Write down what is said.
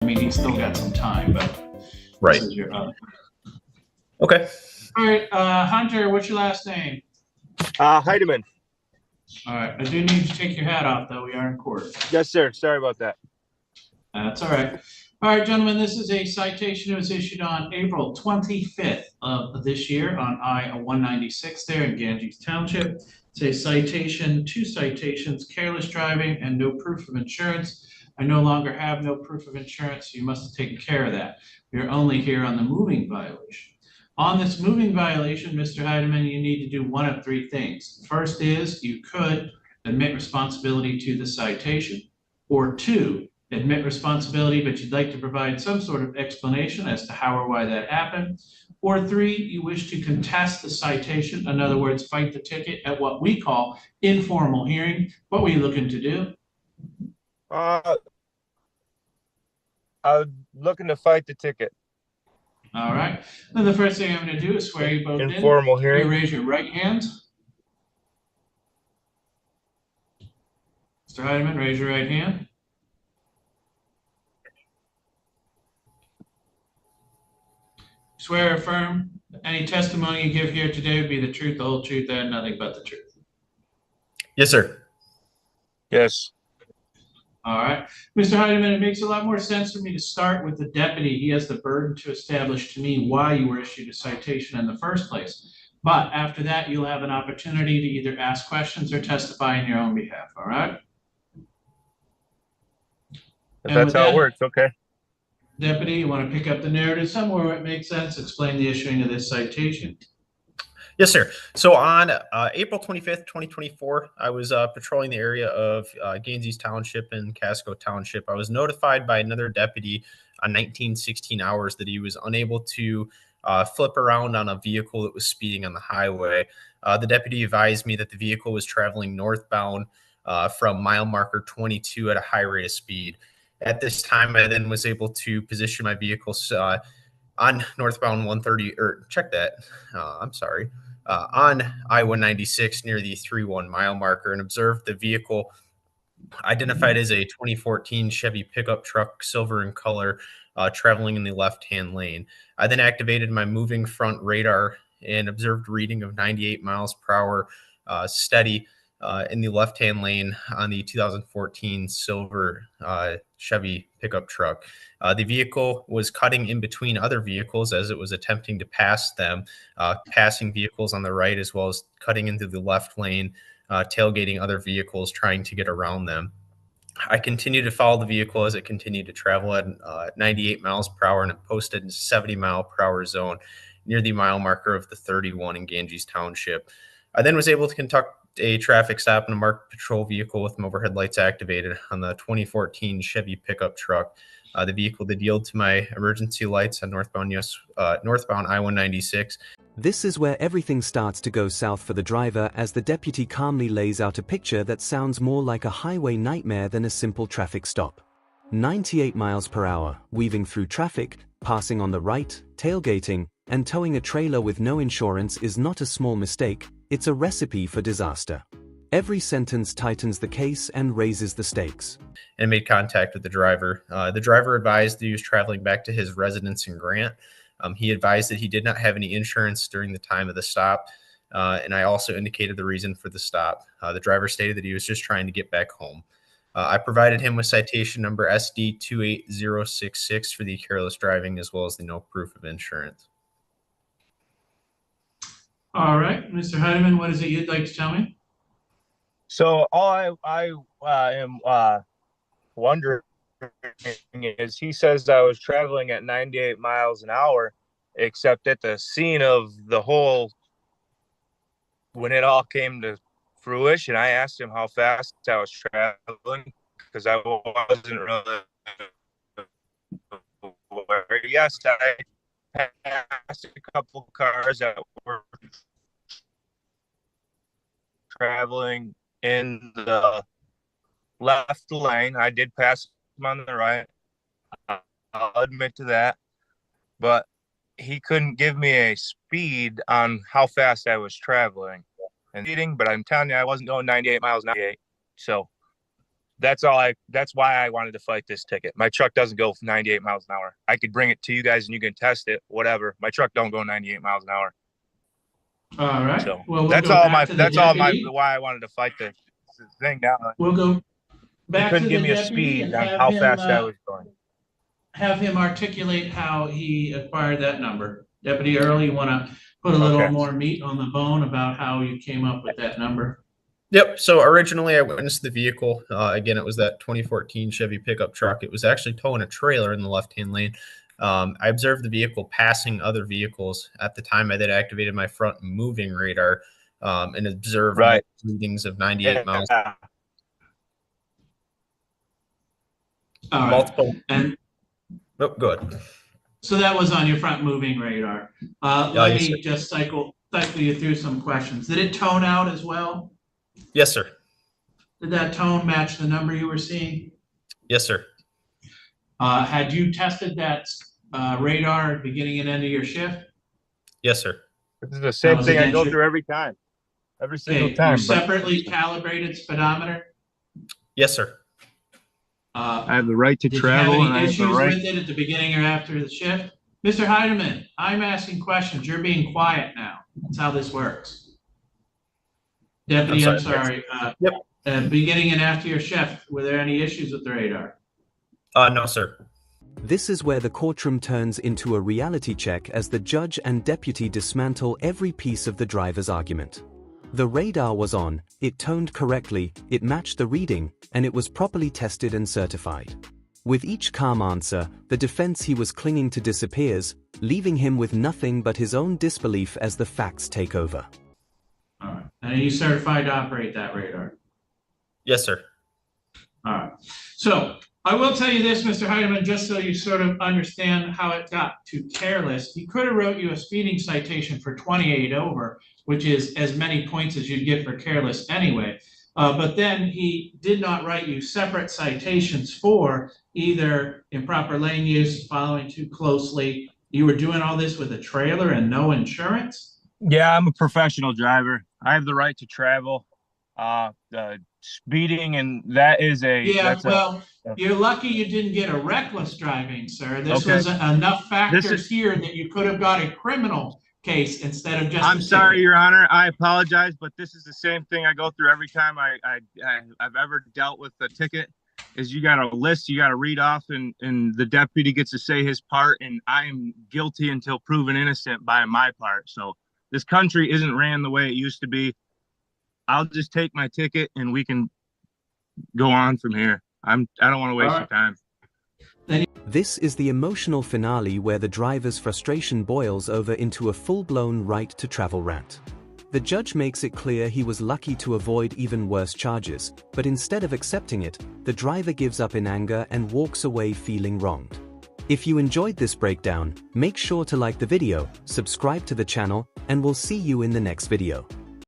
mean, he's still got some time, but Right. this is your Okay. All right, Hunter, what's your last name? Heidemann. All right, I do need to take your hat off, though. We are in court. Yes, sir. Sorry about that. That's all right. All right, gentlemen, this is a citation that was issued on April 25th of this year on I-196 there in Ganges Township. It's a citation, 2 citations, careless driving and no proof of insurance. I no longer have no proof of insurance, so you must have taken care of that. We're only here on the moving violation. On this moving violation, Mr. Heidemann, you need to do one of 3 things. First is you could admit responsibility to the citation, or 2, admit responsibility, but you'd like to provide some sort of explanation as to how or why that happened. Or 3, you wish to contest the citation, in other words, fight the ticket at what we call informal hearing. What were you looking to do? I was looking to fight the ticket. All right. Then the first thing I'm going to do is swear you both in. Informal hearing. You raise your right hand. Mr. Heidemann, raise your right hand. Swear or affirm any testimony you give here today would be the truth, the whole truth, and nothing but the truth. Yes, sir. Yes. All right. Mr. Heidemann, it makes a lot more sense for me to start with the deputy. He has the burden to establish to me why you were issued a citation in the first place. But after that, you'll have an opportunity to either ask questions or testify in your own behalf. All right? If that's how it works, okay. Deputy, you want to pick up the narrative somewhere where it makes sense? Explain the issuing of this citation. Yes, sir. So on April 25th, 2024, I was patrolling the area of Ganges Township and Casco Township. I was notified by another deputy on 1916 hours that he was unable to flip around on a vehicle that was speeding on the highway. The deputy advised me that the vehicle was traveling northbound from mile marker 22 at a high rate of speed. At this time, I then was able to position my vehicle on northbound 130, or check that, I'm sorry, on I-196 near the 3-1 mile marker and observed the vehicle identified as a 2014 Chevy pickup truck, silver in color, traveling in the left-hand lane. I then activated my moving front radar and observed reading of 98 miles per hour steady in the left-hand lane on the 2014 silver Chevy pickup truck. The vehicle was cutting in between other vehicles as it was attempting to pass them, passing vehicles on the right as well as cutting into the left lane, tailgating other vehicles, trying to get around them. I continued to follow the vehicle as it continued to travel at 98 miles per hour and it posted in 70 mile per hour zone near the mile marker of the 31 in Ganges Township. I then was able to conduct a traffic stop in a marked patrol vehicle with overhead lights activated on the 2014 Chevy pickup truck. The vehicle did yield to my emergency lights on northbound I-196. This is where everything starts to go south for the driver as the deputy calmly lays out a picture that sounds more like a highway nightmare than a simple traffic stop. 98 miles per hour, weaving through traffic, passing on the right, tailgating, and towing a trailer with no insurance is not a small mistake, it's a recipe for disaster. Every sentence tightens the case and raises the stakes. And made contact with the driver. The driver advised that he was traveling back to his residence in Grant. He advised that he did not have any insurance during the time of the stop, and I also indicated the reason for the stop. The driver stated that he was just trying to get back home. I provided him with citation number SD 28066 for the careless driving as well as the no proof of insurance. All right, Mr. Heidemann, what is it you'd like to tell me? So all I am wondering is he says I was traveling at 98 miles an hour, except at the scene of the whole, when it all came to fruition, I asked him how fast I was traveling because I wasn't really aware. Yes, I passed a couple cars that were traveling in the left lane. I did pass him on the right. I'll admit to that. But he couldn't give me a speed on how fast I was traveling. But I'm telling you, I wasn't going 98 miles an hour. So That's why I wanted to fight this ticket. My truck doesn't go 98 miles an hour. I could bring it to you guys and you can test it, whatever. My truck don't go 98 miles an hour. All right. So Well, that's go all back to the why I wanted to fight this thing now. We'll go He back to couldn't the give me a deputy speed and on have how him, fast I was going. have him articulate how he acquired that number. Deputy Early, you want to put a little Okay. more meat on the bone about how you came up with that number? Yep. So originally I witnessed the vehicle. Again, it was that 2014 Chevy pickup truck. It was actually towing a trailer in the left-hand lane. I observed the vehicle passing other vehicles. At the time, I then activated my front moving radar and observed readings of 98 miles. Yeah. All right. Multiple. And Oh, good. so that was on your front moving radar. Let yes, me sir. just cycle you through some questions. Did it tone out as well? Yes, sir. Did that tone match the number you were seeing? Yes, sir. Had you tested that radar at beginning and end of your shift? Yes, sir. This is the same was thing I against go your- through every time. Every single Okay, time. your but separately calibrated speedometer? Yes, sir. I have the right to Did you travel have and I any have the issues right. with it at the beginning or after the shift? Mr. Heidemann, I'm asking questions. You're being quiet now. That's how this works. Deputy, I'm sorry. Yep. Beginning and after your shift, were there any issues with the radar? No, sir. This is where the courtroom turns into a reality check as the judge and deputy dismantle every piece of the driver's argument. The radar was on, it toned correctly, it matched the reading, and it was properly tested and certified. With each calm answer, the defense he was clinging to disappears, leaving him with nothing but his own disbelief as the facts take over. All right. And are you certified to operate that radar? Yes, sir. All right. So I will tell you this, Mr. Heidemann, just so you sort of understand how it got too careless. He could have wrote you a speeding citation for 28 over, which is as many points as you'd get for careless anyway. But then he did not write you separate citations for either improper lane use, following too closely. You were doing all this with a trailer and no insurance? Yeah, I'm a professional driver. I have the right to travel. Speeding, and that is you're lucky you didn't get a reckless driving, sir. This Okay. was enough factors here that you could have got a criminal case instead of just I'm sorry, Your Honor. I apologize, but this is the same thing I go through every time I've ever dealt with a ticket. Is you got a list you got to read off, and the deputy gets to say his part, and I am guilty until proven innocent by my part. So this country isn't ran the way it used to be. I'll just take my ticket and we can go on from here. I don't want to waste your time. This is the emotional finale where the driver's frustration boils over into a full-blown right to travel rant. The judge makes it clear he was lucky to avoid even worse charges, but instead of accepting it, the driver gives up in anger and walks away feeling wronged. If you enjoyed this breakdown, make sure to like the video, subscribe to the channel, and we'll see you in the next video.